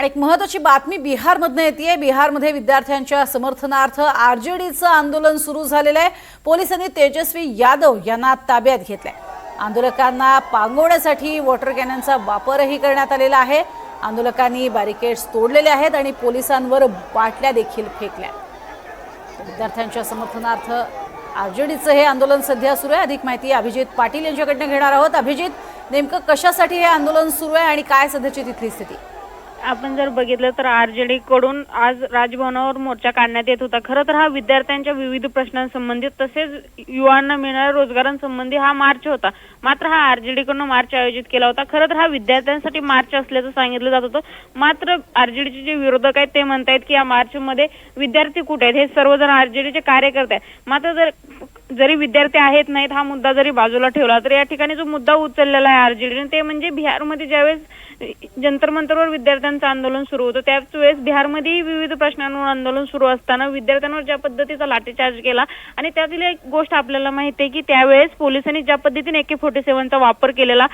आणि एक महत्त्वाची बातमी बिहारमधून येतेय। बिहारमध्ये विद्यार्थ्यांच्या समर्थनार्थ आरजेडीचं आंदोलन सुरू झालेलं आहे। पोलिसांनी तेजस्वी यादव यांना ताब्यात घेतलंय। आंदोलकांना पांगवण्यासाठी वॉटर कॅननचा वापरही करण्यात आलेला आहे। आंदोलकांनी बॅरिकेड्स तोडलेले आहेत आणि पोलिसांवर बाटल्या देखील फेकल्या। विद्यार्थ्यांच्या समर्थनार्थ आरजेडीचं हे आंदोलन सध्या सुरू आहे। अधिक माहिती अभिजित पाटील यांच्याकडून घेणार आहोत। अभिजित, नेमकं कशासाठी हे आंदोलन सुरू आहे आणि काय सध्याची तिथली स्थिती? आपण जर बघितलं तर आरजेडी कडून आज राजभवनावर मोर्चा काढण्यात येत होता। खरं तर हा विद्यार्थ्यांच्या विविध प्रश्नांसंबंधित तसेच युवांना मिळणाऱ्या रोजगारांसंबंधी हा मार्च होता। मात्र हा आरजेडी कडून मार्च आयोजित केला होता। खरं तर हा विद्यार्थ्यांसाठी मार्च असल्याचं सांगितलं जात होतं। मात्र आरजेडीचे जे विरोधक आहेत ते म्हणतायत की या मार्च मध्ये विद्यार्थी कुठे आहेत, हे सर्वजण आरजेडीचे कार्यकर्ते आहेत। मात्र जरी विद्यार्थी आहेत नाहीत हा मुद्दा जरी बाजूला ठेवला तर या ठिकाणी जो मुद्दा उचललेला आहे आरजेडीने ते म्हणजे बिहारमध्ये ज्यावेळेस जंतर मंतरवर विद्यार्थ्यांचं आंदोलन सुरू होतं त्याच वेळेस बिहारमध्ये विविध प्रश्नांवर आंदोलन सुरू असताना विद्यार्थ्यांवर ज्या पद्धतीचा लाठीचार्ज केला आणि त्यातील एक गोष्ट आपल्याला माहिती आहे की त्यावेळेस पोलिसांनी ज्या पद्धतीने AK-47 चा वापर केलेला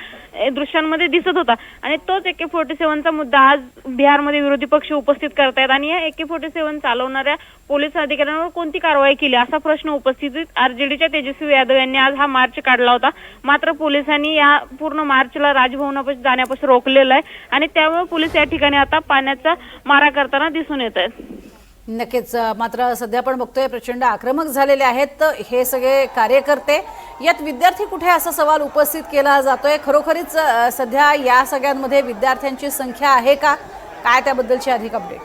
दृश्यांमध्ये दिसत होता आणि तोच AK-47 चा मुद्दा आज बिहारमध्ये विरोधी पक्ष उपस्थित करतायत आणि या AK-47 चालवणाऱ्या पोलीस अधिकाऱ्यांवर कोणती कारवाई केली असा प्रश्न उपस्थित आरजेडीच्या तेजस्वी यादव यांनी आज हा मार्च काढला होता। मात्र पोलिसांनी या पूर्ण मार्चला राजभवनापाशी जाण्यापासून रोखलेलं आहे आणि त्यामुळे पोलीस या ठिकाणी आता पाण्याचा मारा करताना दिसून येत आहेत। नक्कीच, मात्र सध्या आपण बघतोय प्रचंड आक्रमक झालेले आहेत हे सगळे कार्यकर्ते। यात विद्यार्थी कुठे असा सवाल उपस्थित केला जातोय। खरोखरीच सध्या या सगळ्यांमध्ये विद्यार्थ्यांची संख्या आहे का, काय त्याबद्दलची अधिक अपडेट?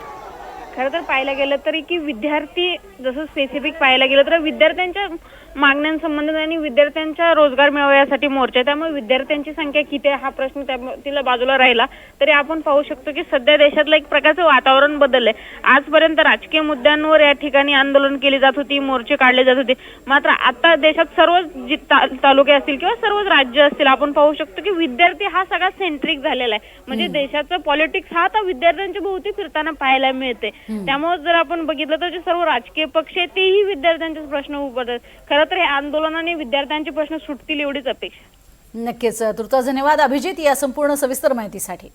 खरं तर पाहायला गेलं तरी की विद्यार्थी जसं स्पेसिफिक पाहायला गेलं तर विद्यार्थ्यांच्या मागण्यांसंबंधित आणि विद्यार्थ्यांच्या रोजगार मिळवण्यासाठी मोर्चा, त्यामुळे विद्यार्थ्यांची संख्या किती आहे हा प्रश्न तिला बाजूला राहिला तरी आपण पाहू शकतो की सध्या देशातलं एक प्रकारचं वातावरण बदललंय। आजपर्यंत राजकीय मुद्द्यांवर या ठिकाणी आंदोलन केली जात होती, मोर्चे काढले जात होते, मात्र आता देशात सर्वच तालुके असतील किंवा सर्वच राज्य असतील आपण पाहू शकतो की विद्यार्थी हा सगळा सेंट्रिक झालेला आहे। म्हणजे देशाचं पॉलिटिक्स हा आता विद्यार्थ्यांच्या भोवती फिरताना पाहायला मिळते। त्यामुळे जर आपण बघितलं तर जे सर्व राजकीय पक्ष आहेत तेही विद्यार्थ्यांचे प्रश्न उभरतात। खरं तर हे आंदोलनाने विद्यार्थ्यांचे प्रश्न सुटतील एवढीच अपेक्षा। नक्कीच, तुर्तास धन्यवाद अभिजित या संपूर्ण सविस्तर माहितीसाठी।